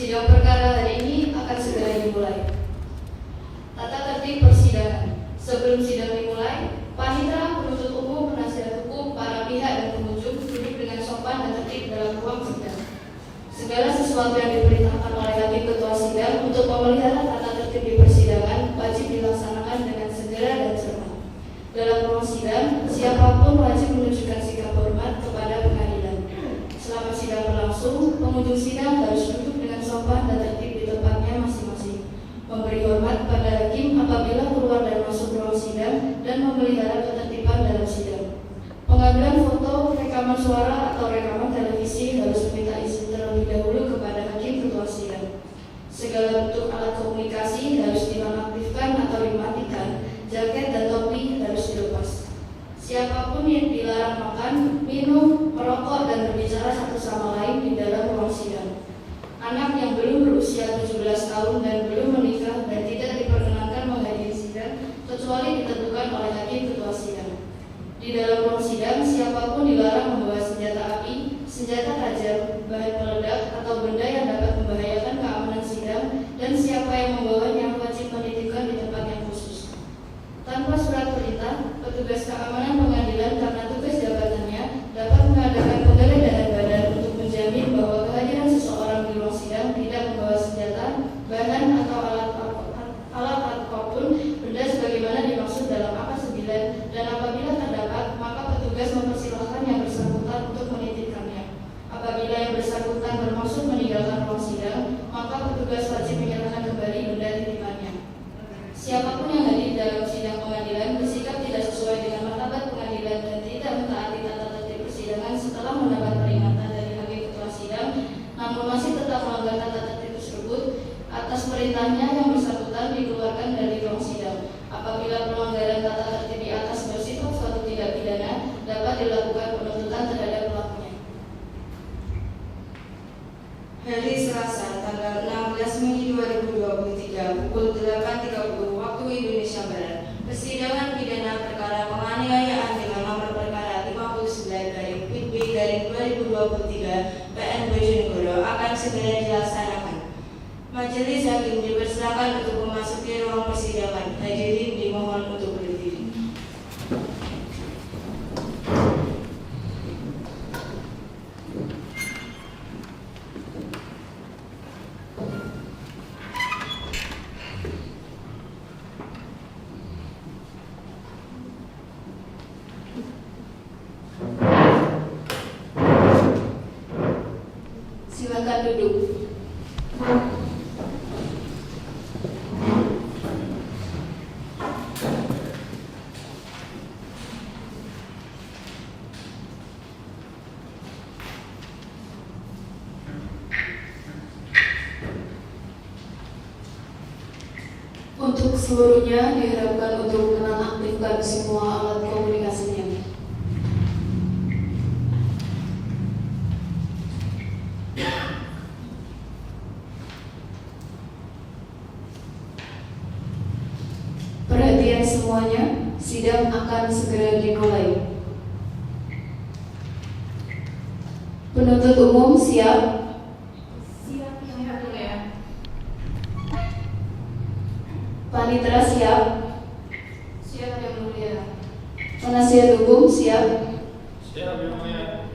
Sidang perkara hari ini akan segera dimulai. Tata tertib persidangan. Sebelum sidang dimulai, Panitera, penuntut umum, penasihat hukum, para pihak dan pengunjung duduk dengan sopan dan tertib dalam ruang sidang. Segala sesuatu yang diperintahkan oleh hakim ketua sidang untuk memelihara tata tertib di persidangan wajib dilaksanakan dengan segera dan cermat. Dalam ruang sidang, siapapun wajib menunjukkan sikap hormat kepada pengadilan. Selama sidang berlangsung, pengunjung sidang harus duduk dengan sopan dan tertib di tempatnya masing-masing, memberi hormat pada hakim apabila keluar dan masuk ruang sidang, dan memelihara ketertiban dalam sidang. Pengambilan foto, rekaman suara, atau rekaman televisi harus meminta izin terlebih dahulu kepada hakim ketua sidang. Segala bentuk alat komunikasi harus dinonaktifkan atau dimatikan, jaket dan topi harus dilepas. Siapapun yang dilarang makan, minum, merokok, dan berbicara satu sama lain di dalam ruang sidang. Anak yang belum berusia 17 tahun dan belum menikah dan tidak diperkenankan menghadiri sidang kecuali ditentukan oleh hakim ketua sidang. Di dalam ruang sidang, siapapun dilarang membawa senjata api, senjata tajam, bahan peledak, atau benda yang dapat membahayakan keamanan sidang, dan siapa yang membawanya wajib menitipkan di tempat yang khusus. Tanpa surat perintah, petugas keamanan pengadilan karena tugas jabatannya dapat mengadakan penggeledahan badan untuk menjamin bahwa kehadiran seseorang di ruang sidang tidak membawa senjata, bahan atau alat apapun, benda sebagaimana dimaksud dalam Angka 9, dan apabila terdapat, maka petugas mempersilahkan yang bersangkutan untuk menitipkannya. Apabila yang bersangkutan bermaksud meninggalkan ruang sidang, maka petugas wajib menyerahkan kembali benda titipannya. Siapapun yang hadir dalam sidang pengadilan bersikap tidak sesuai dengan martabat pengadilan dan tidak mentaati tata tertib persidangan setelah mendapat peringatan dari hakim ketua sidang, namun masih tetap melanggar tata tertib tersebut, atas perintahnya yang bersangkutan dikeluarkan dari ruang sidang. Apabila pelanggaran tata tertib di atas bersifat suatu tindak pidana, dapat dilakukan penuntutan terhadap pelakunya. Hari Selasa, tanggal 16 Mei 2023, pukul 8.30 waktu Indonesia Barat. Persidangan pidana perkara penganiayaan dengan nomor perkara 59/PB/2023 PN Bojonegoro akan segera dilaksanakan. Majelis hakim dipersilakan untuk memasuki ruang persidangan. Hadirin dimohon untuk berdiri. Silakan duduk. Untuk seluruhnya diharapkan untuk menonaktifkan semua alat komunikasinya. Perhatian semuanya, sidang akan segera dimulai. Penuntut umum siap? Siap, Yang Mulia. Panitera siap? Siap, Yang Mulia. Penasihat hukum siap? Siap, Yang Mulia.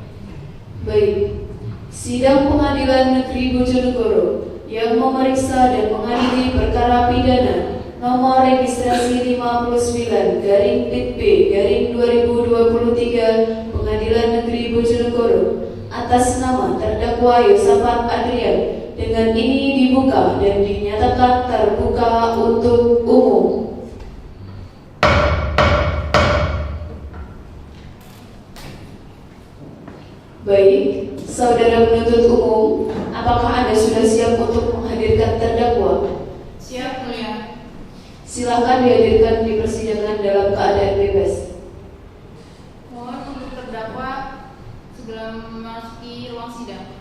Baik. Sidang Pengadilan Negeri Bojonegoro yang memeriksa dan mengadili perkara pidana nomor registrasi 59/PIT-B/2023 Pengadilan Negeri Bojonegoro atas nama terdakwa Yosafat Adrian dengan ini dibuka dan dinyatakan terbuka untuk umum. Baik, saudara penuntut umum, apakah Anda sudah siap untuk menghadirkan terdakwa? Siap, Mulia. Silakan dihadirkan di persidangan dalam keadaan bebas. Mohon untuk terdakwa segera memasuki ruang sidang.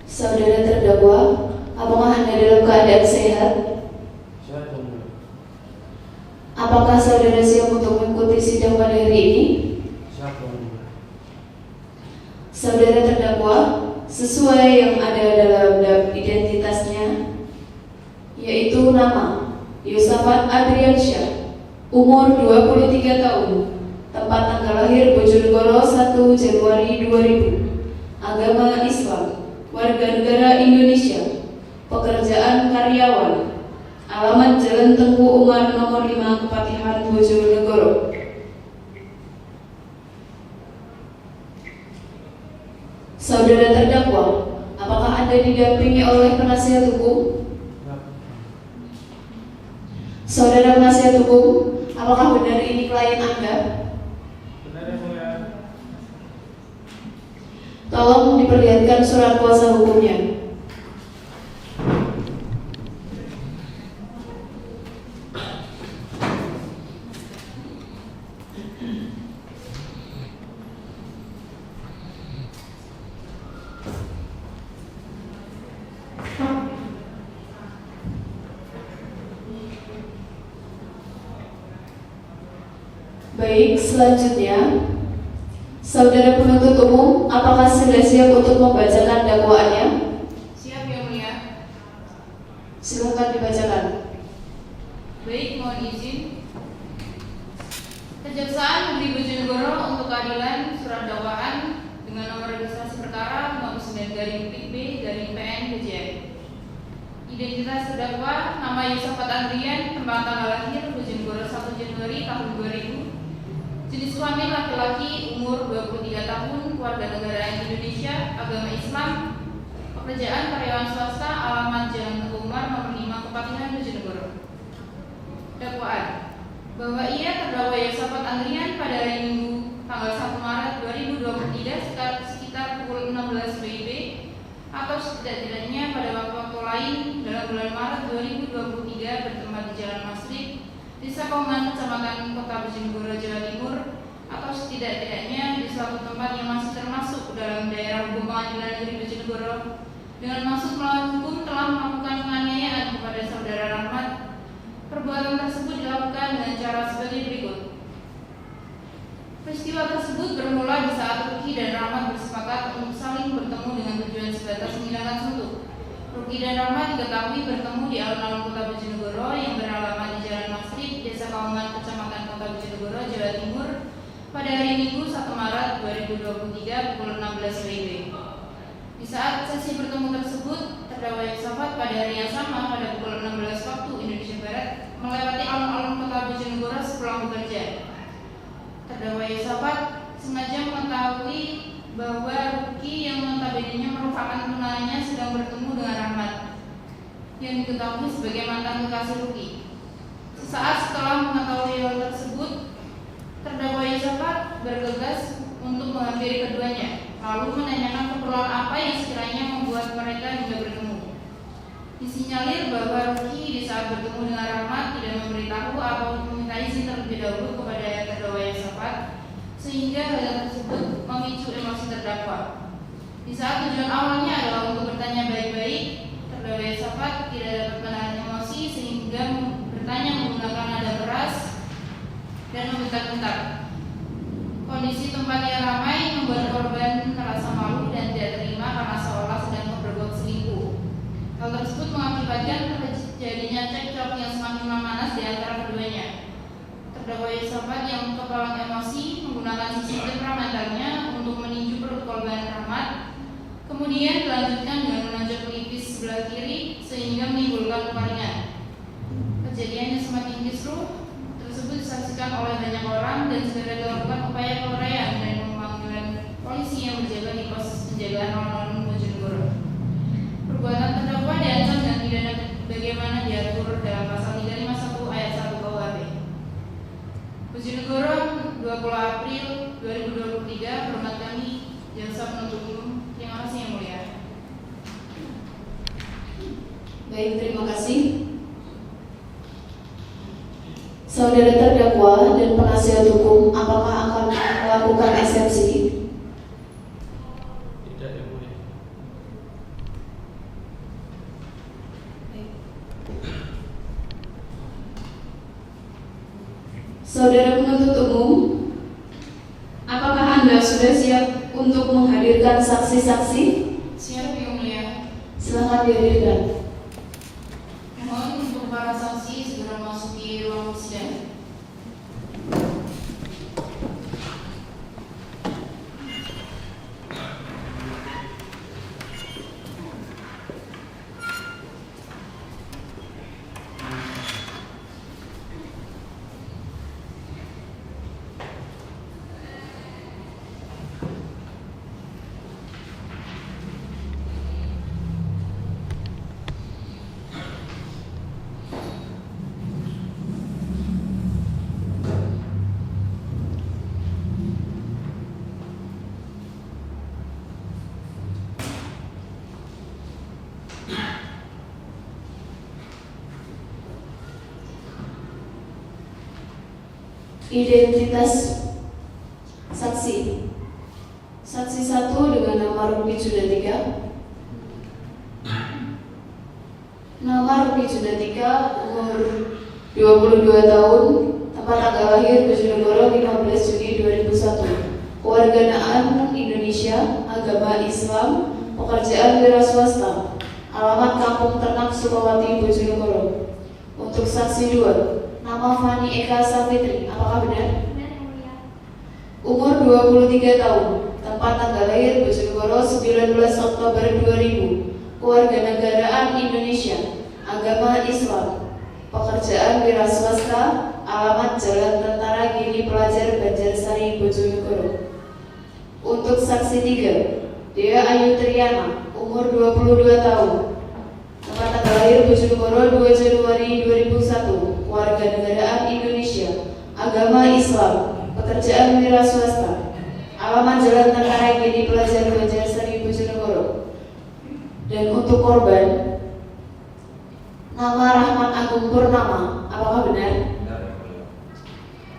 Saudara terdakwa, Apakah Anda dalam keadaan sehat? Sehat yang mulia. Apakah saudara siap untuk mengikuti sidang pada hari ini? Sehat yang mulia. Saudara terdakwa, sesuai yang ada dalam identitasnya, yaitu nama Yosafat Adriansyah, umur 23 tahun, tempat tanggal lahir Bojonegoro 1 Januari 2000, agama Islam, warga negara Indonesia, pekerjaan karyawan, alamat Jalan Tengku Umar nomor 5 Kepatihan Bojonegoro. Saudara terdakwa, apakah Anda didampingi oleh penasihat hukum? Saudara penasihat hukum, apakah benar ini klien Anda? Benar yang mulia. Tolong diperlihatkan surat kuasa hukumnya. Baik, selanjutnya, saudara penuntut umum, apakah sudah siap untuk membacakan dakwaannya? Siap yang mulia. Silakan dibacakan. Baik, mohon izin. Kejaksaan Negeri Bojonegoro untuk keadilan surat dakwaan dengan nomor registrasi perkara 59-B-PN-BJN. Identitas terdakwa nama Yosafat Andrian, tempat tanggal lahir Bojonegoro 1 Januari tahun 2000. Jenis kelamin laki-laki, umur 23 tahun, warga negara Indonesia, agama Islam, pekerjaan karyawan swasta, alamat Jalan Tengku Umar nomor 5 Kepatihan Bojonegoro. Dakwaan bahwa ia terdakwa Yosafat Andrian pada hari Minggu tanggal 1 Maret 2023 sekitar pukul 16 WIB atau setidak-tidaknya pada waktu-waktu lain dalam bulan Maret 2023 bertempat di Jalan Masrik, Desa Kauman, Kecamatan Kota Bojonegoro, Jawa Timur, atau setidak-tidaknya di suatu tempat yang masih termasuk dalam daerah hukum Pengadilan Negeri Bojonegoro dengan maksud melawan hukum telah melakukan penganiayaan kepada saudara Rahmat. Perbuatan tersebut dilakukan dengan cara sebagai berikut. Peristiwa tersebut bermula di saat Ruki dan Rahmat bersepakat untuk saling bertemu dengan tujuan sebatas menghilangkan suntuk. Ruki dan Rahmat diketahui bertemu di alun-alun Kota Bojonegoro yang beralamat di Jalan Masrik, Desa Kauman, Kecamatan Kota Bojonegoro, Jawa Timur pada hari Minggu 1 Maret 2023 pukul 16 WIB. Di saat sesi bertemu tersebut, terdakwa Yosafat pada hari yang sama pada pukul 16 waktu Indonesia Barat melewati alun-alun Kota Bojonegoro sepulang bekerja. Terdakwa Yosafat sengaja mengetahui bahwa Ruki yang notabene merupakan tunangannya sedang bertemu dengan Rahmat yang diketahui sebagai mantan kekasih Ruki. Sesaat setelah mengetahui hal tersebut, terdakwa Yosafat bergegas untuk menghampiri keduanya, lalu menanyakan keperluan apa yang sekiranya membuat mereka hingga bertemu. Disinyalir bahwa Ruki di saat bertemu dengan Rahmat tidak memberitahu atau meminta izin terlebih dahulu kepada terdakwa Yosafat, sehingga hal tersebut memicu emosi terdakwa. Di saat tujuan awalnya adalah untuk bertanya baik-baik, terdakwa Yosafat tidak dapat menahan emosi sehingga bertanya menggunakan nada keras dan membentak-bentak. Kondisi tempat yang ramai membuat korban merasa malu dan tidak terima karena seolah sedang berbuat selingkuh. Hal tersebut mengakibatkan terjadinya cekcok yang semakin memanas di antara keduanya. Terdakwa Yosafat yang kepalang emosi menggunakan sisi temperamentanya untuk meninju perut korban Rahmat, kemudian dilanjutkan dengan menonjok pelipis sebelah kiri sehingga menimbulkan luka ringan. Kejadian yang semakin kisruh tersebut disaksikan oleh banyak orang dan segera dilakukan upaya peluraian dan pemanggilan polisi yang berjaga di pos penjagaan alun-alun Bojonegoro. Perbuatan terdakwa diancam dengan pidana bagaimana diatur dalam pasal 351 ayat 1 KUHP. Bojonegoro, 20 April 2023, hormat kami, jaksa penuntut umum. Terima kasih yang mulia. Baik, terima kasih. Saudara terdakwa dan penasihat hukum, apakah akan melakukan eksepsi? Tidak yang mulia. Saudara penuntut umum, apakah Anda sudah siap untuk menghadirkan saksi-saksi? Siap Yang Mulia. Silakan dihadirkan. Mohon untuk para saksi segera memasuki ruang persidangan. Identitas saksi. Saksi 1 dengan nama Rupi Judatika. Nama Rupi Judatika, umur 22 tahun, tempat tanggal lahir Bojonegoro 15 Juni 2001. Kewarganegaraan Indonesia, agama Islam, pekerjaan wira swasta. Alamat Kampung Ternak Sukawati, Bojonegoro. Untuk saksi 2, nama Fani Eka Savitri, apakah benar? Benar, Yang Mulia. Umur 23 tahun, tempat tanggal lahir Bojonegoro 19 Oktober 2000. Kewarganegaraan Indonesia, agama Islam, pekerjaan wira swasta, alamat Jalan Tentara Giri Pelajar Banjarsari, Bojonegoro. Untuk saksi 3, Dea Ayu Triana, umur 22 tahun, tempat tanggal lahir Bojonegoro 2 Januari 2001. Kewarganegaraan Indonesia, agama Islam, pekerjaan wira swasta, alamat Jalan Tentara Giri Pelajar Banjarsari, Bojonegoro. Dan untuk korban, nama Rahmat Agung Purnama, apakah benar? Benar Yang Mulia.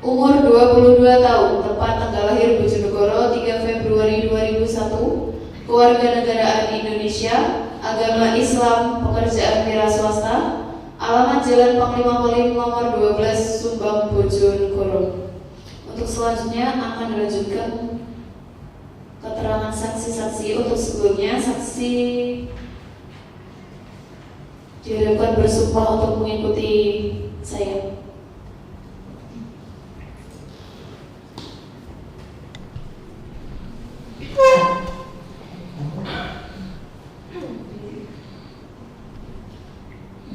Umur 22 tahun, tempat tanggal lahir Bojonegoro 3 Februari 2001. Kewarganegaraan Indonesia, agama Islam, pekerjaan wira swasta, alamat Jalan Panglima Polim nomor 12 Sumbang, Bojonegoro. Untuk selanjutnya akan dilanjutkan keterangan saksi-saksi. Untuk sebelumnya, saksi diharapkan bersumpah untuk mengikuti saya.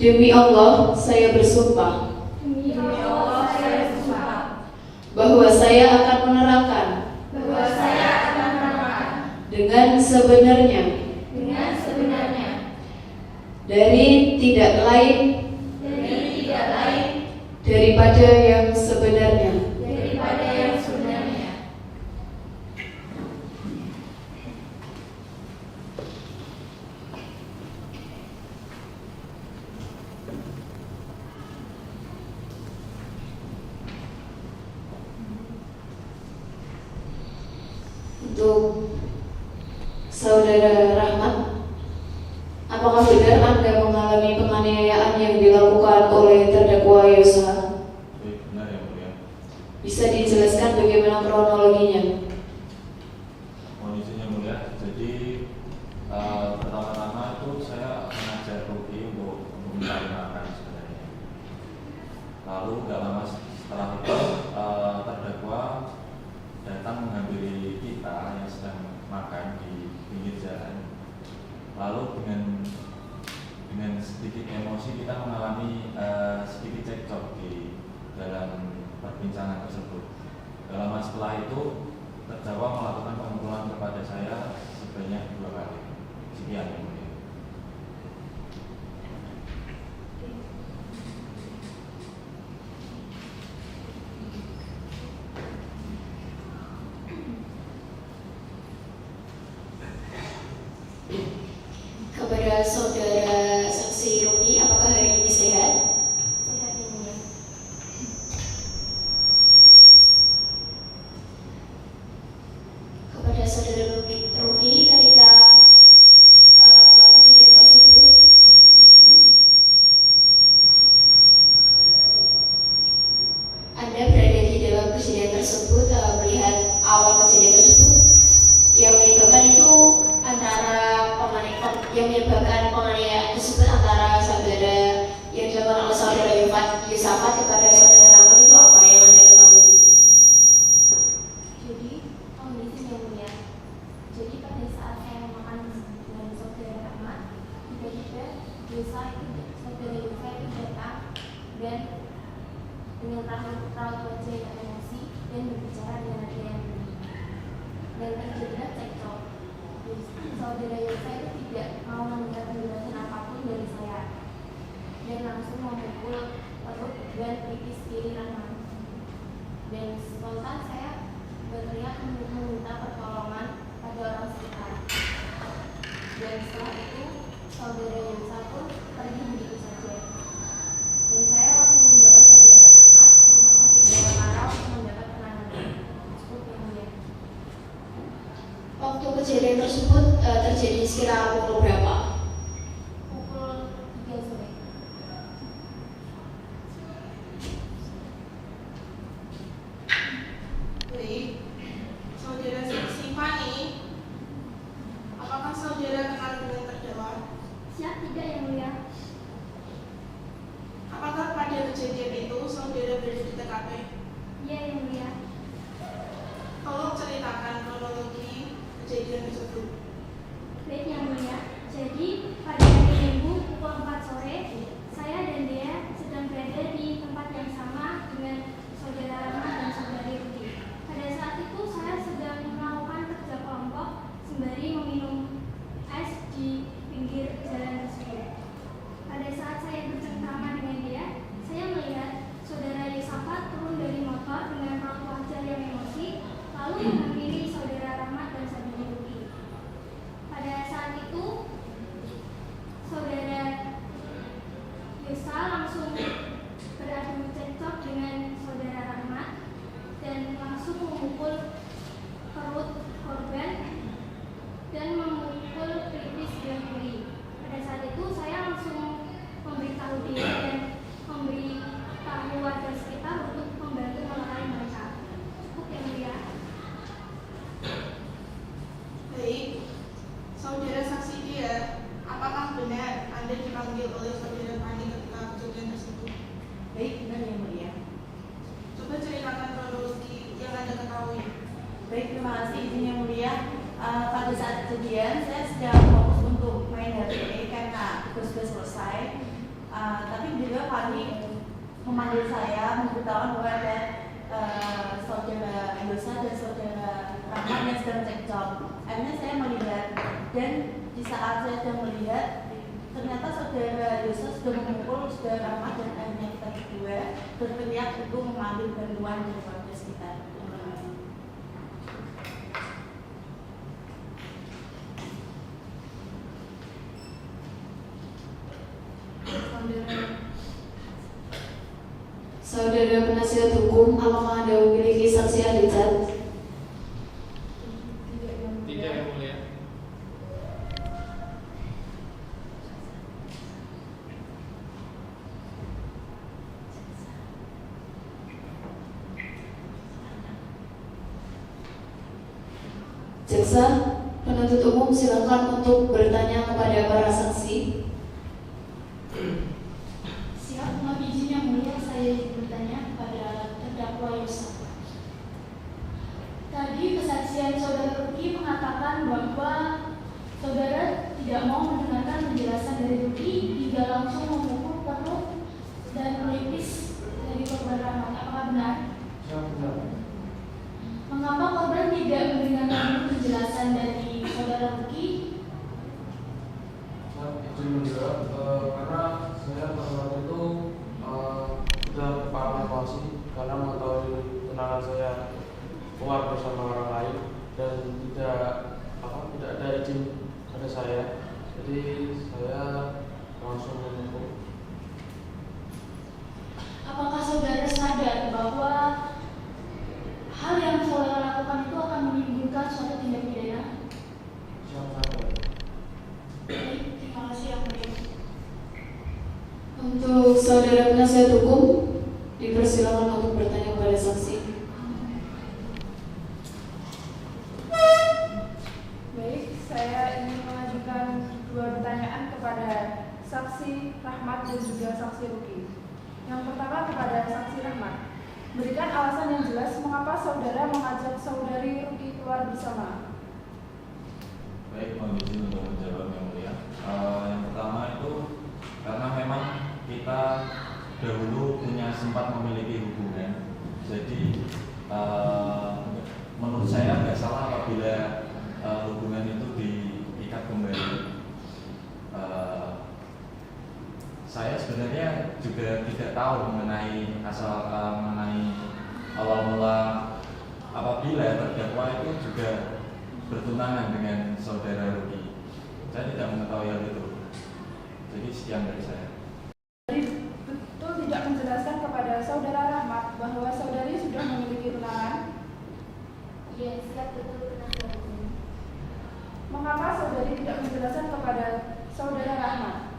Demi Allah, saya bersumpah Demi Allah, saya bersumpah bahwa saya akan menerangkan bahwa saya akan menerangkan dengan sebenarnya dari tidak lain daripada yang sebenarnya. daripada yang sebenarnya. Untuk Saudara Rahmat, apakah benar Anda mengalami penganiayaan yang dilakukan oleh terdakwa Yosua? Benar Yang Mulia. Bisa dijelaskan bagaimana kronologinya? Mohon izin Yang Mulia. Jadi pertama-tama itu saya mengajak Ruki untuk mencari makan sebenarnya. Lalu gak lama setelah itu terdakwa datang menghampiri kita yang sedang makan di pinggir jalan. Lalu dengan sedikit emosi kita mengalami sedikit cekcok di dalam perbincangan tersebut. Gak lama setelah itu terdakwa melakukan pemukulan kepada saya sebanyak 2 kali. Sekian Yang Mulia. Kepada saudara saksi Ruki, apakah hari ini sehat? Sehat, Yang Mulia. Kepada saudara Ruki, ketika Yusafat kepada saudara Rahmat itu apa yang Anda ketahui? Jadi, kondisi yang mulia. Jadi pada saat saya makan dengan saudara Rahmat, tiba-tiba saudara Yusa itu datang dan dengan raut wajah yang emosi dan berbicara dengan nada yang tinggi. Dan terjadilah cekcok. Saudara Yusa itu tidak mau mendengar penjelasan apapun dari saya dan langsung memukul perut dan pipi kiri Rahmat. Dan spontan saya berteriak meminta pertolongan pada orang sekitar. Dan setelah itu saudara Yusa pun pergi begitu saja. Dan saya langsung membawa saudara Rahmat ke rumah sakit Dewa Karau untuk mendapat penanganan. Cukup yang mulia. Waktu kejadian tersebut terjadi sekira pukul berapa? Pukul 3 sore. Baik, saudara saksi Fani, apakah saudara kenal dengan terdakwa? Siap tidak yang mulia? Apakah pada kejadian itu saudara berada di TKP? Iya yang mulia. Tolong ceritakan kronologi kejadian tersebut. Baik yang mulia. Jadi pada hari Minggu pukul 4 sore, saya dan dia sedang berada di tempat yang sama dengan saudara Rahmat dan saudari Ruki. Pada saat itu saya sedang melakukan kerja kelompok sembari meminum es di pinggir jalan tersebut. Pada saat saya bercengkrama dengan dia, saya melihat saudara Yusafat turun dari motor dengan raut wajah yang emosi, lalu menghampiri saudara Rahmat dan saudari Ruki. Pada saat itu, saudara Yusa langsung beradu cekcok dengan saudara Rahmat dan langsung memukul perut korban dan memukul pelipis sebelah kiri. Pada saat itu saya langsung memberitahu dia dan memberitahu warga sekitar untuk membantu melerai mereka. Cukup yang mulia. Baik, saudara saksi dia, apakah benar Anda dipanggil oleh saudara Fani ketika kejadian tersebut? Baik, benar yang mulia. Coba ceritakan kronologi yang Anda ketahui. Baik, terima kasih izin yang mulia. Pada saat kejadian saya sedang fokus untuk main HP karena tugas sudah selesai. Tapi juga Fani memanggil saya memberitahukan bahwa ada saudara Yosa dan saudara Rahmat yang sedang cekcok. Akhirnya saya melihat dan di saat saya sedang melihat ternyata saudara Yosa sudah memukul saudara Rahmat dan akhirnya kita berdua berteriak untuk mengambil bantuan dari warga sekitar. Saudara penasihat hukum, apakah Anda memiliki saksi ahli cat? Tidak yang mulia. Jaksa, penuntut umum silakan untuk bertanya kepada para saksi. Siap, mohon izin yang mulia, saya bertanya kepada terdakwa Yusa. Tadi kesaksian saudara Ruki mengatakan bahwa saudara tidak mau mendengarkan penjelasan dari Ruki hingga langsung memukul perut dan melipis dari korban Rahmat. Apakah benar? Ya, benar. Mengapa korban tidak mendengarkan penjelasan dari saudara Ruki? Saya izin menjawab karena saya pada waktu itu sudah partisipasi karena mengetahui tunangan saya keluar bersama orang lain dan tidak ada izin pada saya, jadi saya langsung memukul. Apakah saudara sadar bahwa hal yang saudara lakukan itu akan menimbulkan suatu tindak pidana? Siapa? Baik, terima kasih yang mulia. Untuk saudara penasihat hukum, dipersilakan untuk bertanya kepada saksi. Baik, saya ingin mengajukan dua pertanyaan kepada saksi Rahmat dan juga saksi Ruki. Yang pertama kepada saksi Rahmat. Berikan alasan yang jelas mengapa saudara mengajak saudari Ruki keluar bersama. Baik, mohon izin untuk menjawab yang mulia. Yang pertama itu karena memang kita dahulu punya sempat memiliki hubungan, jadi menurut saya nggak salah apabila hubungan itu diikat kembali. Saya sebenarnya juga tidak tahu mengenai awal mula apabila terdakwa itu juga bertunangan dengan saudara Ruki. Saya tidak mengetahui hal itu. Jadi sekian dari saya. Betul tidak menjelaskan kepada saudara Rahmat bahwa saudari sudah memiliki tunangan. Iya, siap betul penasihat hukum. Mengapa saudari tidak menjelaskan kepada saudara Rahmat?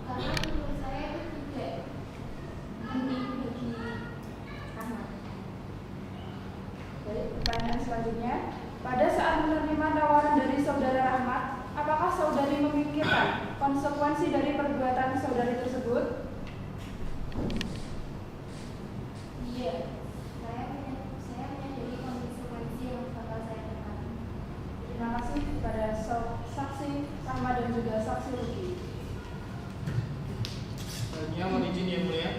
Karena menurut saya itu tidak penting bagi Rahmat. Baik, pertanyaan selanjutnya. Pada saat menerima tawaran dari saudara Rahmat, apakah saudari memikirkan konsekuensi dari perbuatan saudari tersebut? Iya, saya menyadari konsekuensi yang bakal saya terima. Terima kasih kepada saksi Rahmat dan juga saksi Ruki. Selanjutnya mohon izin yang mulia,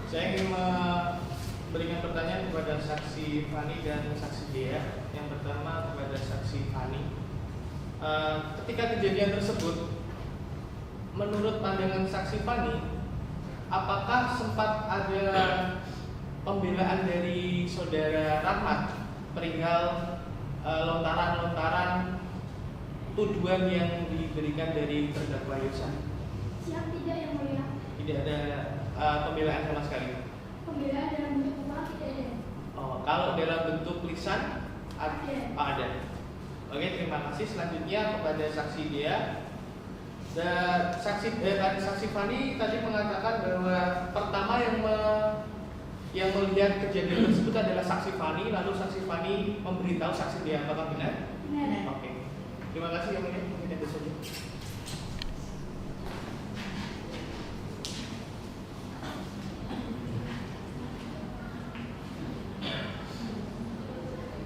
saya ingin memberikan pertanyaan kepada saksi Fani dan saksi Dea. Yang pertama kepada saksi Fani, ketika kejadian tersebut, menurut pandangan saksi Fani, apakah sempat ada pembelaan dari saudara Rahmat perihal lontaran-lontaran tuduhan yang diberikan dari terdakwa Yosa? Siap tidak yang mulia? Tidak ada pembelaan sama sekali. Pembelaan dalam bentuk apa tidak ada? Oh, kalau dalam bentuk lisan ada. Oke, terima kasih. Selanjutnya kepada saksi Dea. Dan saksi Fani tadi mengatakan bahwa pertama yang melihat kejadian tersebut adalah saksi Fani, lalu saksi Fani memberitahu saksi Dea. Apakah benar? Benar. Oke. Terima kasih yang mulia. Mungkin itu saja.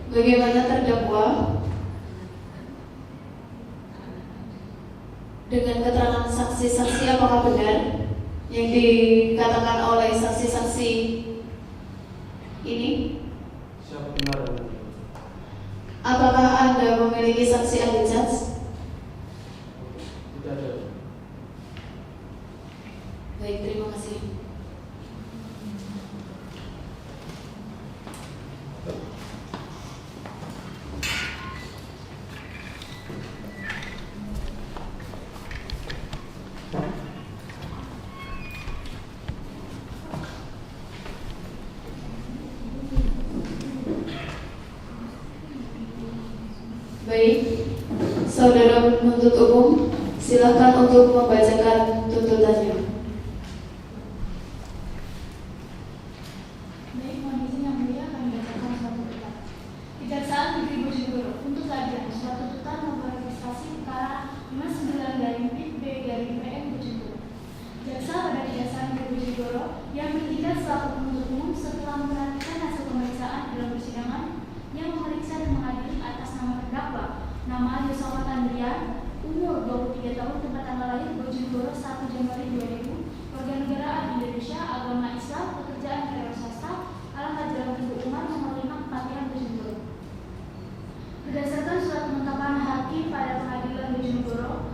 Bagaimana terdakwa dengan keterangan saksi-saksi, apakah benar yang dikatakan oleh saksi-saksi ini? Siapa benar? Apakah Anda memiliki saksi ahli judge? Tidak ada. Baik, terima kasih. Baik, saudara penuntut umum, silakan untuk membacakan tuntutannya. Baik, mohon izin yang mulia kami bacakan surat tuntutan. Kejaksaan Negeri Bojonegoro untuk keadilan surat tuntutan nomor registrasi perkara 59/PIP-B/PM Bojonegoro. Jaksa pada Kejaksaan Negeri Bojonegoro yang bertindak selaku penuntut umum setelah memperhatikan hasil pemeriksaan dalam persidangan yang memeriksa dan mengadili atas nama terdakwa, nama Yosafat Andrian, umur 23 tahun, tempat tanggal lahir Bojonegoro 1 Januari 2000, warga negara Indonesia, agama Islam, pekerjaan karyawan swasta, alamat Jalan Teguh Umar nomor 5 Kepatihan Bojonegoro. Berdasarkan surat penetapan hakim pada pengadilan Bojonegoro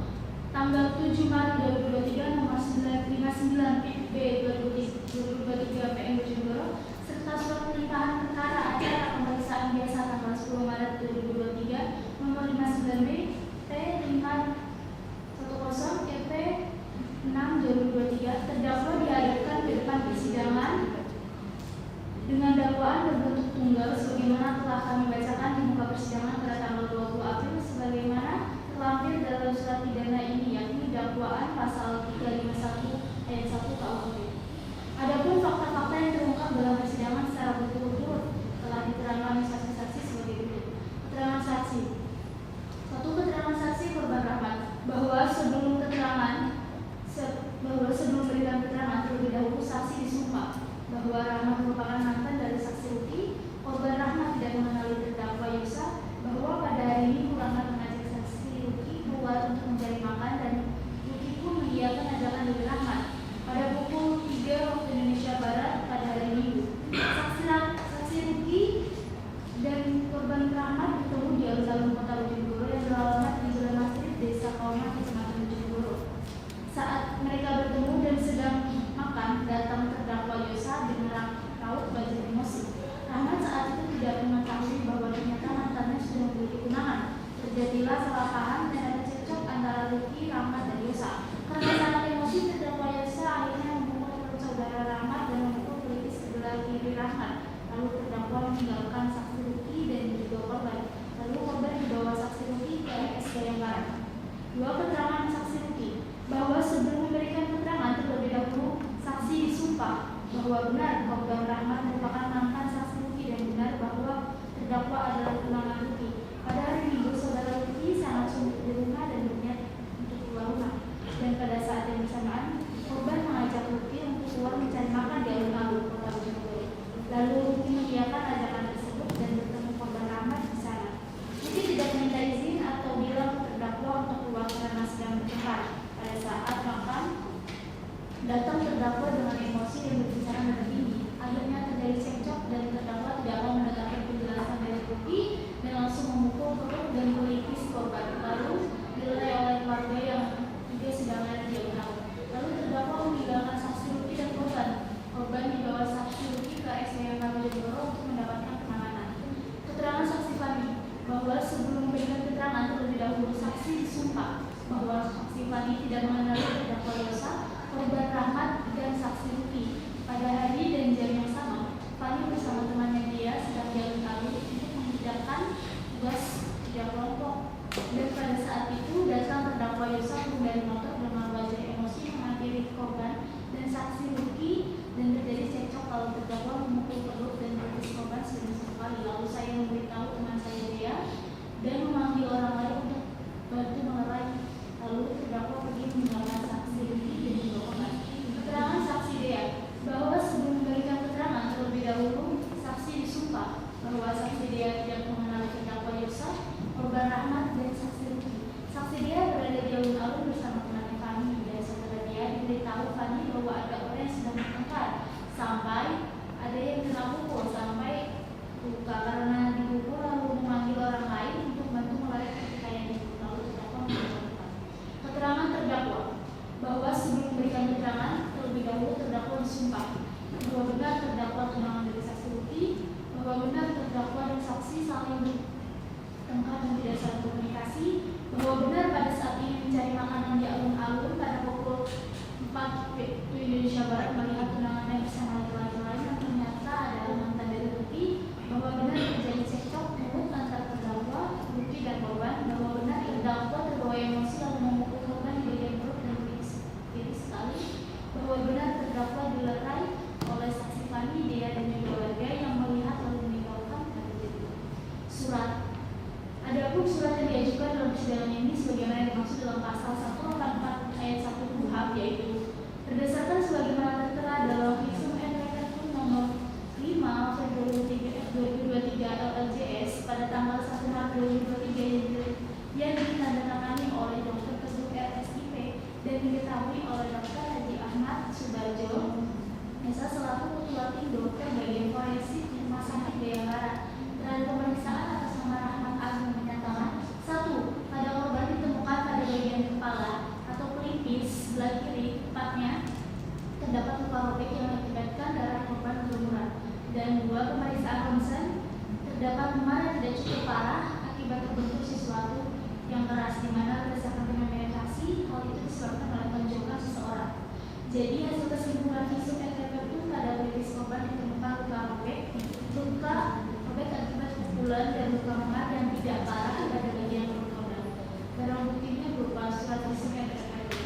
tanggal 7 Maret 2023 nomor 959 PIP 2023 PM Bojonegoro serta surat pelimpahan perkara acara pemeriksaan biasa tanggal 10 Maret 2023 nomor 59B T510 EP 6 2023 terdakwa dihadapkan ke depan persidangan dengan dakwaan berbentuk tunggal sebagaimana telah kami bacakan di muka persidangan pada tanggal 20 April sebagaimana terlampir dalam surat pidana ini, yakni dakwaan pasal 351 ayat 1 KUHP. Adapun fakta-fakta yang terungkap dalam persidangan secara berturut-turut telah diterangkan saksi-saksi sebagai berikut. Keterangan saksi. Satu, keterangan saksi korban Rahmat bahwa sebelum memberikan keterangan Datang terdakwa dengan emosi dan berbicara nada tinggi. Akhirnya terjadi cekcok dan terdakwa tidak mau mendengarkan penjelasan dari bukti dan langsung memukul perut dan pelipis korban. Lalu dilerai oleh keluarga yang juga sedang ada di alun-alun. Lalu terdakwa meninggalkan saksi Ruki dan korban. Korban dibawa saksi Ruki ke SDM Bojonegoro untuk mendapatkan penanganan. Keterangan saksi Fani bahwa sebelum memberikan keterangan terlebih dahulu saksi disumpah bahwa saksi Fani tidak mengenali terdakwa Yosa, korban Rahmat, dan saksi Ruki. Pada hari dan jam yang sama, Fani bersama temannya dia sedang di alun-alun untuk mengerjakan tugas kerja kelompok. Dan pada saat itu datang terdakwa Yosa dari motor dengan wajah emosi mengakhiri korban dan saksi Ruki dan terjadi cekcok kalau terdakwa memukul perut dan pelipis korban sebanyak 1 kali. Lalu saya memberitahu teman saya dia dan memanggil orang lain untuk bantu melerai. Lalu terdakwa pergi meninggalkan saksi Ruki dan juga korban. Keterangan saksi Dea bahwa sebelum memberikan keterangan terlebih dahulu saksi disumpah bahwa saksi Dea tidak mengenali terdakwa Yosa, korban Rahmat, dan saksi Ruki. Saksi Dea berada di alun-alun bersama temannya Fani dan saudara dia diberitahu Fani bahwa ada orang yang sedang bertengkar sampai ada yang kena pukul sampai luka karena dipukul, lalu memanggil orang lain untuk bantu melerai ketika yang dipukul. Lalu terdakwa menjawab. Keterangan terdakwa bahwa sebelum memberikan keterangan terlebih dahulu terdakwa disumpah bahwa benar terdakwa tunangan dari saksi Ruki, bahwa benar terdakwa dan saksi saling bertengkar dan tidak saling komunikasi, bahwa benar pada saat ini mencari makanan di alun-alun pada pukul 4 waktu Indonesia Barat melihat tunangannya bersama laki-laki lain yang ternyata adalah mantan dari Ruki, bahwa benar terjadi cekcok mulut antara terdakwa Ruki dan korban, bahwa benar terdakwa terbawa emosi lalu memukul korban di bagian perut dan tipis sekali, bahwa benar terdakwa dilerai oleh saksi Fani, Dea, dan juga warga yang melihat lalu meninggalkan kejadian. Surat. Adapun surat yang diajukan dalam persidangan ini sebagaimana dimaksud dalam pasal 184 ayat 1 KUHP, yaitu berdasarkan sebagaimana tertera dalam Visum et Repertum nomor 5 Februari 2023 LLJS pada tanggal 1 Maret 2023 yang ditandatangani oleh Dr. Kesbuk RSIP dan diketahui oleh Dr. Haji Ahmad Subarjo Esa selaku Ketua Tim Dokter Bagian Forensik Rumah Sakit Jaya Barat. Terhadap pemeriksaan atas nama Rahmat Agung menyatakan 1. Pada korban ditemukan pada bagian kepala atau pelipis sebelah kiri tepatnya terdapat luka robek yang mengakibatkan darah korban berlumuran. Dan 2. Pemeriksaan ronsen terdapat memar yang tidak cukup parah akibat terbentur sesuatu yang keras di mana berdasarkan penetrasi hal itu disebabkan oleh tonjokan seseorang. Jadi hasil kesimpulan visum et repertum pada pelipis korban ditemukan luka robek akibat pukulan dan luka memar yang tidak parah pada bagian perut korban. Barang buktinya berupa surat visum et repertum.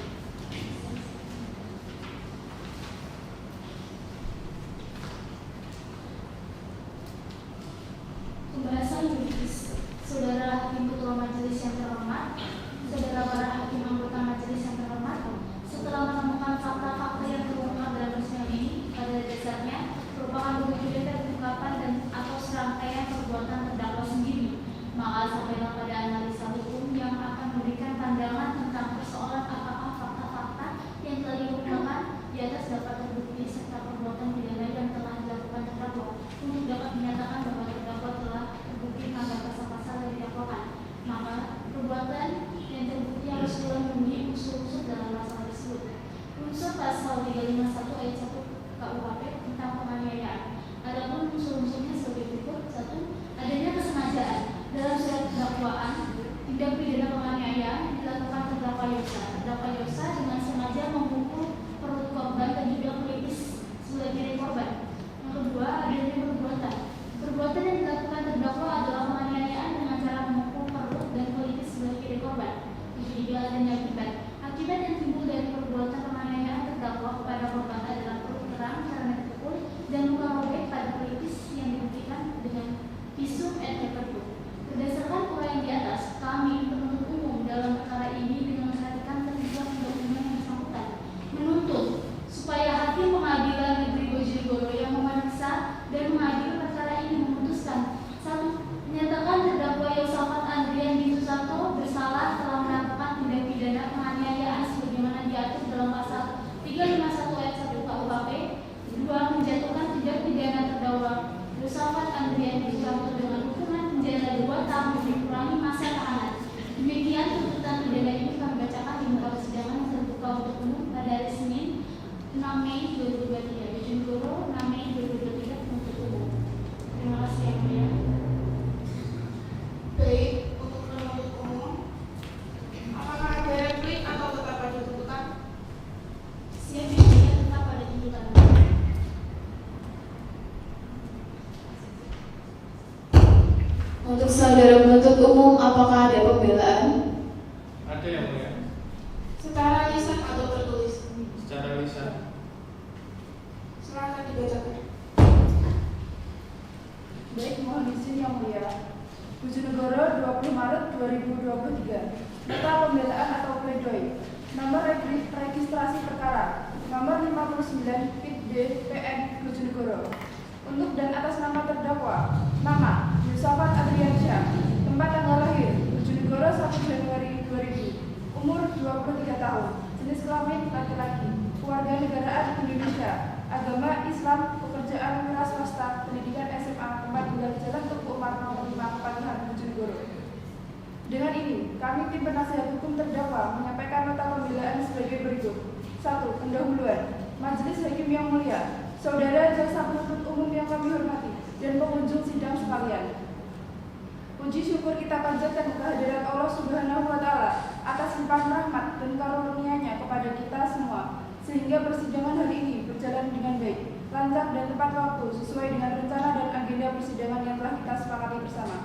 Pembahasan juridis. Saudara Hakim Ketua Majelis yang terhormat, saudara para hakim anggota majelis yang terhormat, setelah menemukan fakta-fakta yang terungkap dalam persidangan ini, pada dasarnya merupakan bukti dan ungkapan dan atau serangkaian perbuatan terdakwa sendiri, maka sampailah pada analisa hukum yang akan memberikan pandangan tentang persoalan apakah fakta-fakta yang telah diungkapkan di atas dapat terbukti serta perbuatan pidana yang telah dilakukan terdakwa untuk dapat menyatakan bahwa terdakwa telah terbukti melanggar pasal-pasal yang didakwakan. Maka perbuatan yang terbukti harus memenuhi unsur-unsur dalam pasal tersebut. Unsur pasal 351 ayat 1 KUHP tentang penganiayaan. Adapun unsur-unsurnya sebagai berikut: 1. Adanya kesengajaan dalam surat dakwaan tindak pidana penganiayaan yang dilakukan terdakwa Yosa. Terdakwa Yosa dengan sengaja memukul perut korban dan juga pelipis sebelah kiri korban. Yang kedua, adanya perbuatan. Perbuatan yang dilakukan terdakwa adalah penganiayaan dengan cara memukul perut dan pelipis sebelah kiri korban. Yang ketiga, adanya akibat. Akibat yang timbul dari perbuatan penganiayaan terdakwa kepada korban adalah perut terang karena dipukul dan luka robek pada pelipis yang dibuktikan dengan visum et repertum. Berdasarkan uraian di atas, kami penuntut umum dalam perkara ini dengan memperhatikan ketentuan undang-undang yang bersangkutan menuntut supaya Hakim Pengadilan Negeri Bojonegoro yang memeriksa dan untuk umum pada hari Senin 6 Mei 2023. Bojonegoro 6 Mei 2023 penuntut umum. Terima kasih yang mulia. Baik, untuk penuntut umum, apakah ada replik atau tetap pada tuntutan? Siap yang mulia, tetap pada tuntutan. Untuk saudara penuntut umum, apakah ada pembelaan? Ada yang mulia. Secara lisan atau tertulis? Secara lisan. Silakan dibacakan. Baik, mohon izin yang mulia. Bojonegoro 20 Maret 2023. Nota pembelaan atau pledoi. Nomor registrasi perkara nomor 59 PID PN Bojonegoro. Untuk dan atas nama terdakwa. Nama Yusafat Adriansyah. Tempat tanggal lahir Bojonegoro 1 Januari 2000. Umur 23 tahun. Jenis kelamin laki-laki. Kewarganegaraan Indonesia. Agama Islam. Pekerjaan wira swasta. Pendidikan SMA. Tempat tinggal Jalan Teguh Umar nomor 5 Kepatihan Bojonegoro. Dengan ini, kami tim penasihat hukum terdakwa menyampaikan nota pembelaan sebagai berikut. 1. Pendahuluan. Majelis Hakim yang mulia, saudara jaksa penuntut umum yang kami hormati, dan pengunjung sidang sekalian. Puji syukur kita panjatkan kehadirat Allah Subhanahu wa Ta'ala atas limpahan rahmat dan karunia-Nya kepada kita semua, sehingga persidangan hari ini berjalan dengan baik, lancar dan tepat waktu sesuai dengan rencana dan agenda persidangan yang telah kita sepakati bersama.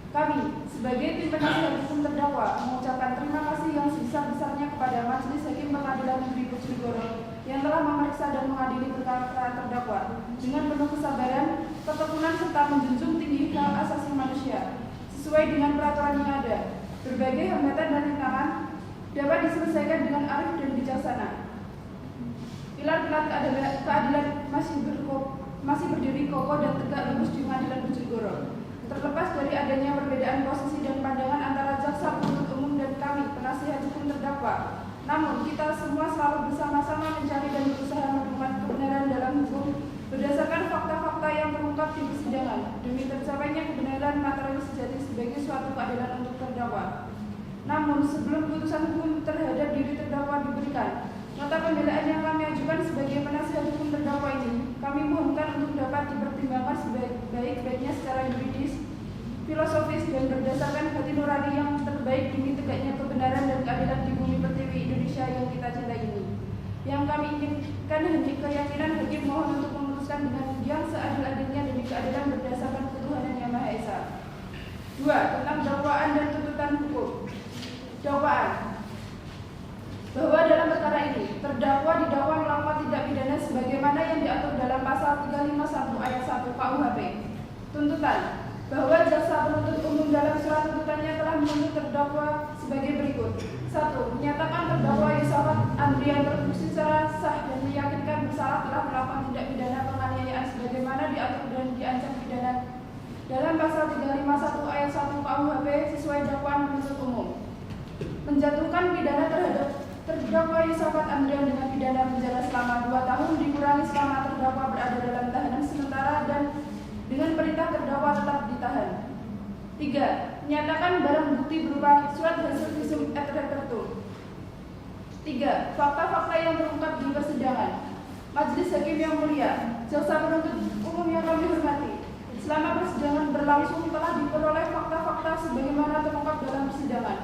Kami, sebagai tim penasihat hukum terdakwa, mengucapkan terima kasih yang sebesar-besarnya kepada Majelis Hakim Pengadilan Negeri Bojonegoro yang telah memeriksa dan mengadili perkara terdakwa dengan penuh kesabaran, ketekunan serta menjunjung tinggi hak asasi manusia sesuai dengan peraturan yang ada. Berbagai hambatan dan rintangan dapat diselesaikan dengan arif dan bijaksana. Pilar-pilar keadilan masih berdiri kokoh dan tegak lurus di Pengadilan Bojonegoro. Terlepas dari adanya perbedaan posisi dan pandangan antara jaksa penuntut umum dan kami, penasihat hukum terdakwa, namun kita semua selalu bersama-sama mencari dan berusaha menemukan kebenaran dalam hukum berdasarkan fakta-fakta yang terungkap di persidangan demi tercapainya kebenaran material sejati sebagai suatu keadilan untuk terdakwa. Namun sebelum putusan hukum terhadap diri terdakwa diberikan, nota pembelaan yang kami ajukan sebagai penasihat hukum terdakwa ini, kami mohonkan untuk dapat dipertimbangkan sebaik-baiknya secara yuridis, filosofis, dan berdasarkan hati nurani yang terbaik demi tegaknya kebenaran dan keadilan di bumi pertiwi Indonesia yang kita cintai ini. Yang kami inginkan hanya keyakinan hakim mohon untuk memutuskan dengan yang seadil-adilnya demi keadilan berdasarkan ketuhanan Yang Maha Esa. 2. Tentang dakwaan dan tuntutan hukum. Dakwaan. Bahwa dalam perkara ini, terdakwa didakwa melakukan tindak pidana sebagaimana yang diatur dalam pasal 351 ayat 1 KUHP. Tuntutan. Bahwa jaksa penuntut umum dalam surat tuntutannya telah menuntut terdakwa sebagai berikut. 1. Menyatakan terdakwa Yusafat Andrian terbukti secara sah dan meyakinkan bersalah telah melakukan tindak pidana penganiayaan sebagaimana diatur dan diancam pidana dalam pasal 351 ayat 1 KUHP sesuai dakwaan penuntut umum. Menjatuhkan pidana terhadap terdakwa Yusafat Andrian dengan pidana penjara selama 2 tahun dikurangi selama terdakwa berada dalam tahanan sementara dan dengan perintah terdakwa tetap ditahan. 3. Menyatakan barang bukti berupa surat hasil visum et repertum. 3. Fakta-fakta yang terungkap di persidangan. Majelis Hakim yang mulia, jaksa penuntut umum yang kami hormati, selama persidangan berlangsung telah diperoleh fakta-fakta sebagaimana terungkap dalam persidangan,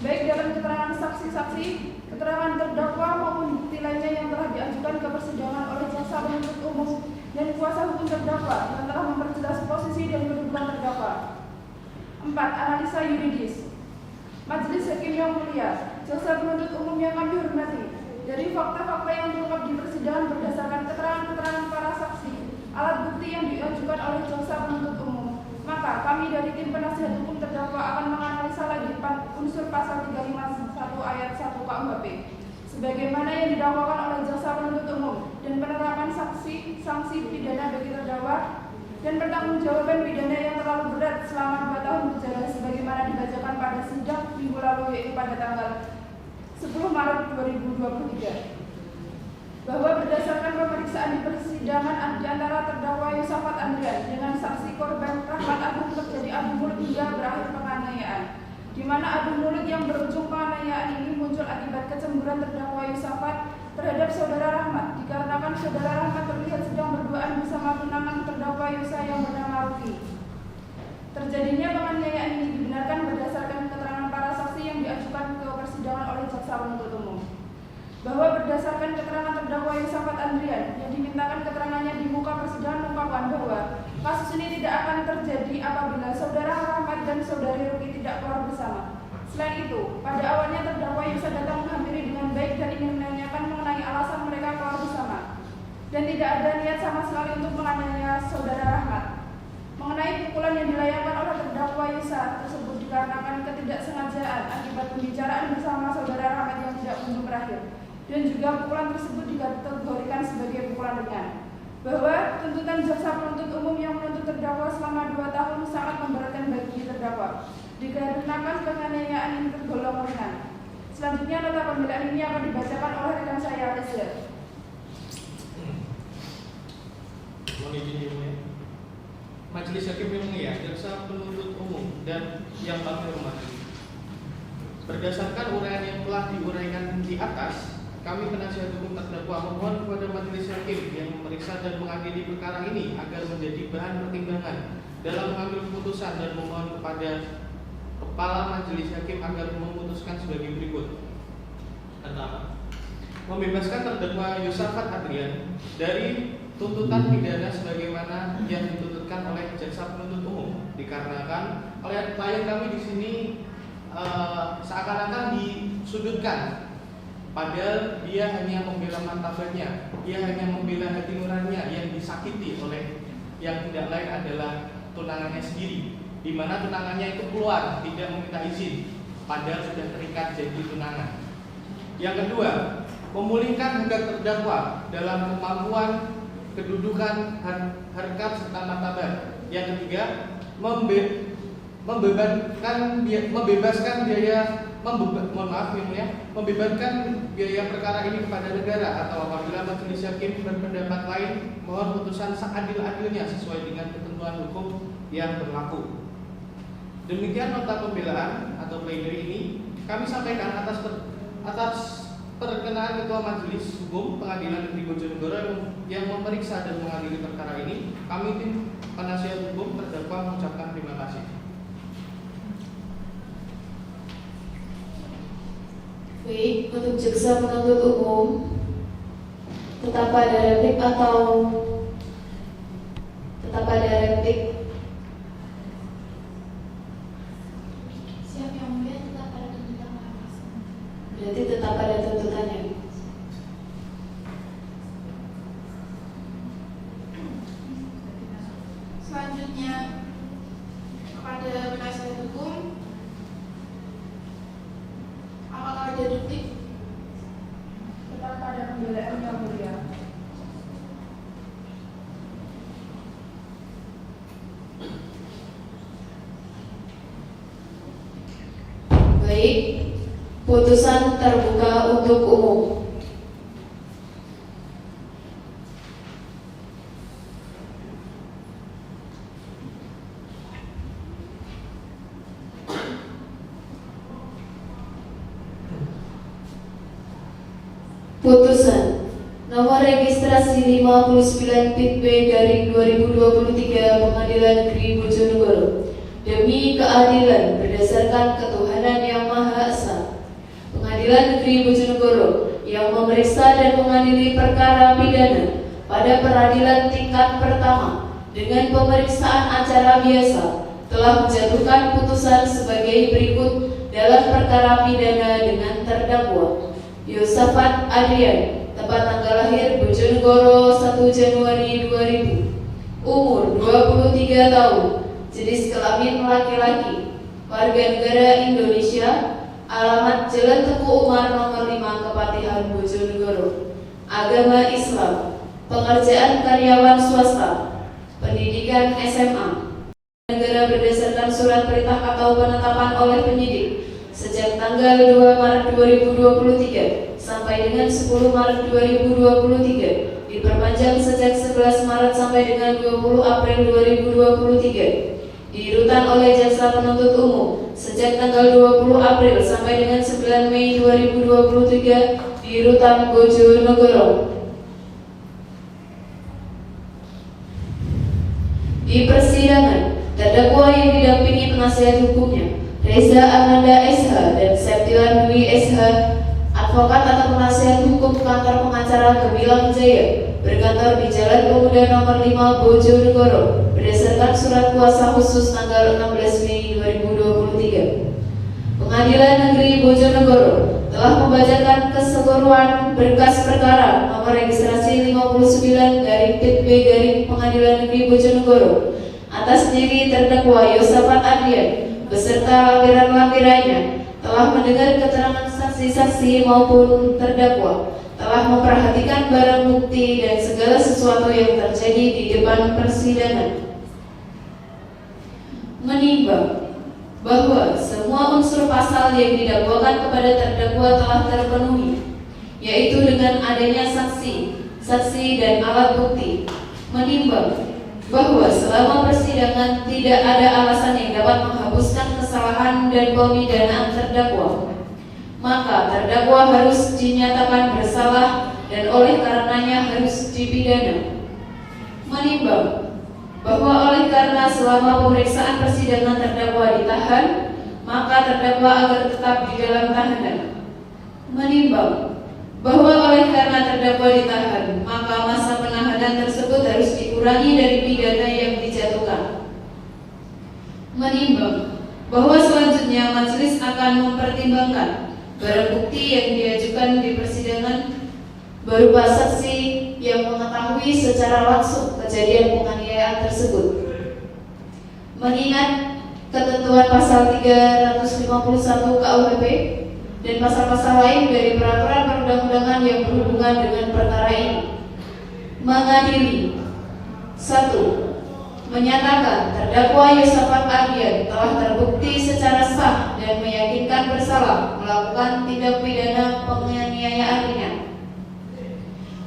baik dalam keterangan saksi-saksi, keterangan terdakwa maupun bukti lainnya yang telah diajukan ke persidangan oleh jaksa penuntut umum dan kuasa hukum terdakwa yang telah memperjelas posisi dan kedudukan terdakwa. 4. Analisa yuridis. Majelis Hakim yang mulia, jaksa penuntut umum yang kami hormati, dari fakta-fakta yang terungkap di persidangan berdasarkan keterangan-keterangan para saksi, alat bukti yang diajukan oleh jaksa penuntut umum, maka kami dari tim penasihat hukum terdakwa akan menganalisa lagi unsur pasal 351 ayat 1 KUHP sebagaimana yang didakwakan oleh jaksa penuntut umum dan penerapan sanksi pidana bagi terdakwa dan pertanggungjawaban pidana yang terlalu berat selama 2 tahun penjara sebagaimana dibacakan pada sidang minggu lalu yaitu pada tanggal 10 Maret 2023. Bahwa berdasarkan pemeriksaan di persidangan di antara terdakwa Yusafat Andrian dengan saksi korban Rahmat Agung terjadi adu mulut hingga berakhir penganiayaan, di mana adu mulut yang berujung penganiayaan ini muncul akibat kecemburuan terdakwa Yusafat Yusafat terhadap saudara Rahmat dikarenakan saudara Rahmat terlihat sedang berduaan bersama tunangan terdakwa Yusa yang bernama Ruki. Terjadinya penganiayaan ini dibenarkan berdasarkan keterangan para saksi yang diajukan ke persidangan oleh jaksa penuntut umum. Bahwa berdasarkan keterangan terdakwa Yusafat Andrian yang dimintakan keterangannya di muka persidangan mengungkapkan bahwa kasus ini tidak akan terjadi apabila saudara Rahmat dan saudari Ruki tidak keluar bersama. Selain itu, pada awalnya terdakwa Yusa datang menghampiri dengan baik dan ingin menanyakan mengenai alasan mereka keluar bersama, dan tidak ada niat sama sekali untuk menganiaya saudara Rahmat. Mengenai pukulan yang dilayangkan oleh terdakwa Yusa tersebut dikarenakan ketidaksengajaan akibat pembicaraan bersama saudara Rahmat yang tidak kunjung berakhir, dan juga pukulan tersebut dikategorikan sebagai pukulan ringan. Bahwa tuntutan jaksa penuntut umum yang menuntut terdakwa selama 2 tahun sangat memberatkan bagi terdakwa, dikarenakan penganiayaan ini tergolong ringan. Selanjutnya nota pembelaan ini akan dibacakan oleh rekan saya, Reza. Mohon izin yang mulia. Majelis Hakim yang mulia, jaksa penuntut umum dan yang kami hormati. Berdasarkan uraian yang telah diuraikan di atas, kami penasihat hukum terdakwa memohon kepada Majelis Hakim yang memeriksa dan mengadili perkara ini agar menjadi bahan pertimbangan dalam mengambil keputusan dan memohon kepada Kepala Majelis Hakim agar memutuskan sebagai berikut. Pertama, membebaskan terdakwa Yusafat Andrian dari tuntutan pidana sebagaimana yang dituntutkan oleh jaksa penuntut umum, dikarenakan oleh klien kami di sini seakan-akan disudutkan. Padahal dia hanya membela martabatnya, dia hanya membela hati nuraninya yang disakiti oleh yang tidak lain adalah tunangannya sendiri, di mana tunangannya itu keluar tidak meminta izin, padahal sudah terikat jadi tunangan. Yang kedua, memulihkan hak terdakwa dalam kemampuan, kedudukan, harkat serta martabat. Yang ketiga, membebaskan biaya perkara ini kepada negara, atau apabila majelis hakim berpendapat lain, mohon putusan seadil-adilnya sesuai dengan ketentuan hukum yang berlaku. Demikian nota pembelaan atau pledoi ini kami sampaikan atas perkenaan Ketua Majelis Hukum Pengadilan Negeri Bojonegoro yang memeriksa dan mengadili perkara ini. Kami tim penasihat hukum terdakwa mengucapkan terima kasih. Baik, untuk jaksa penuntut umum tetap pada replik atau tetap pada replik? Siap yang mulia, tetap pada tuntutan. Berarti tetap pada tuntutannya. Selanjutnya kepada penasihat hukum, apakah ada duplik? Tetap pada pembelaan yang mulia. Baik, putusan terbuka untuk umum. Putusan nomor registrasi 59 PIT B garing 2023 Pengadilan Negeri Bojonegoro demi keadilan berdasarkan ketuhanan yang Maha Esa. Pengadilan Negeri Bojonegoro yang memeriksa dan mengadili perkara pidana pada peradilan tingkat pertama dengan pemeriksaan acara biasa telah menjatuhkan putusan sebagai berikut dalam perkara pidana dengan terdakwa Yusafat Andrian, tempat tanggal lahir Bojonegoro 1 Januari 2000, umur 23 tahun, jenis kelamin laki-laki, warga negara Indonesia, alamat Jalan Teguh Umar nomor 5 Kepatihan Bojonegoro, agama Islam, pekerjaan karyawan swasta, pendidikan SMA, negara berdasarkan surat perintah atau penetapan oleh penyidik sejak tanggal 2 Maret 2023 sampai dengan 10 Maret 2023, diperpanjang sejak 11 Maret sampai dengan 20 April 2023, diurutan oleh jaksa penuntut umum sejak tanggal 20 April sampai dengan 9 Mei 2023, di Rutan Bojonegoro. Di persidangan, terdakwa yang didampingi penasihat hukumnya Reza Ananda SH dan Septilan Dwi SH, advokat atau penasihat hukum kantor pengacara Gemilang Jaya, berkantor di Jalan Pemuda nomor 5 Bojonegoro berdasarkan surat kuasa khusus tanggal 16 Mei 2023. Pengadilan Negeri Bojonegoro telah membacakan keseluruhan berkas perkara nomor registrasi 59/PB Pengadilan Negeri Bojonegoro atas diri terdakwa Yosafat Adrian beserta lampiran-lampirannya, telah mendengar keterangan saksi-saksi maupun terdakwa, telah memperhatikan barang bukti dan segala sesuatu yang terjadi di depan persidangan. Menimbang bahwa semua unsur pasal yang didakwakan kepada terdakwa telah terpenuhi, yaitu dengan adanya saksi, dan alat bukti. Menimbang bahwa selama persidangan tidak ada alasan yang dapat menghapuskan kesalahan dan pemidanaan terdakwa, maka terdakwa harus dinyatakan bersalah dan oleh karenanya harus dipidana. Menimbang bahwa oleh karena selama pemeriksaan persidangan terdakwa ditahan, maka terdakwa agar tetap di dalam tahanan. Menimbang bahwa oleh karena terdakwa ditahan, maka masa penahanan tersebut harus dikurangi dari pidana yang dijatuhkan. Menimbang bahwa selanjutnya majelis akan mempertimbangkan barang bukti yang diajukan di persidangan berupa saksi yang mengetahui secara langsung kejadian penganiayaan tersebut. Mengingat ketentuan pasal 351 KUHP dan pasal-pasal lain dari peraturan perundang-undangan yang berhubungan dengan perkara ini, mengadili 1. Menyatakan terdakwa Yosafat Adrian telah terbukti secara sah dan meyakinkan bersalah melakukan tindak pidana penganiayaan ringan.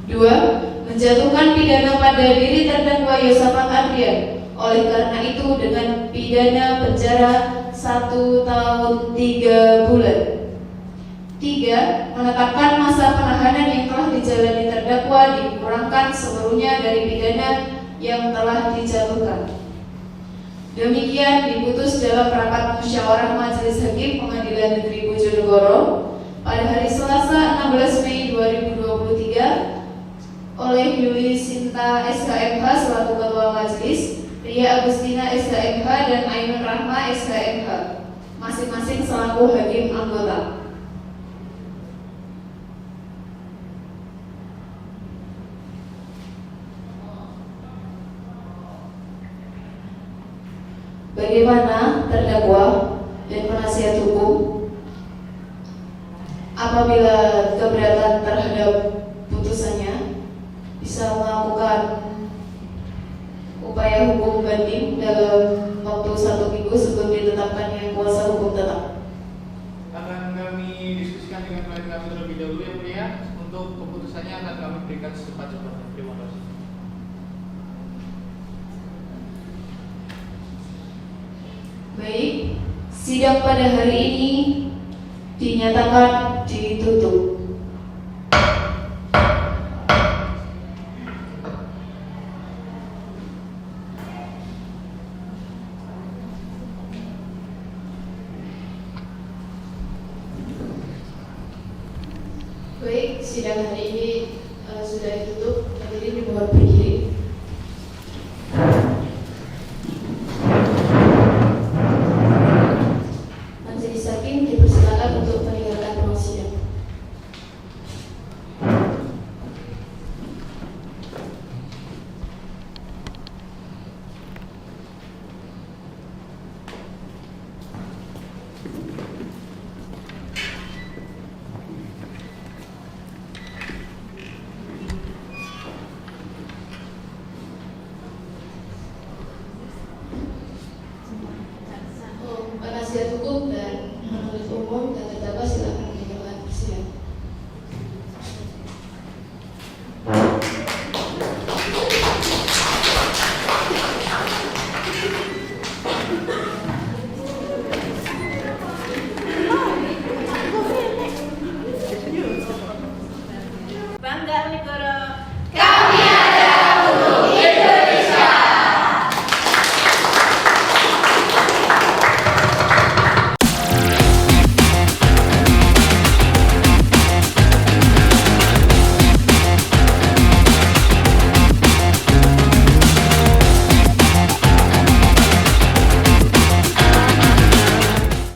2. Menjatuhkan pidana pada diri terdakwa Yosafat Adrian oleh karena itu dengan pidana penjara 1 tahun 3 bulan. 3. Menetapkan masa penahanan yang telah dijalani terdakwa dikurangkan seluruhnya dari pidana yang telah dijatuhkan. Demikian diputus dalam rapat musyawarah Majelis Hakim Pengadilan Negeri Bojonegoro pada hari Selasa 16 Mei 2023 oleh Yuli Sinta SKMH selaku Ketua Majelis, Ria Agustina SKMH dan Ainun Rahma SKMH, masing-masing selaku Hakim anggota. Bagaimana terdakwa dan penasihat hukum apabila keberatan terhadap putusannya bisa melakukan upaya hukum banding dalam waktu 1 minggu sebelum ditetapkannya kuasa hukum tetap? Akan kami diskusikan dengan klien kami terlebih dahulu ya mulia. Untuk keputusannya akan kami berikan secepat-cepatnya. Terima kasih. Baik, sidang pada hari ini dinyatakan ditutup. Baik, sidang hari ini sudah ditutup. Hadirin dimohon berdiri.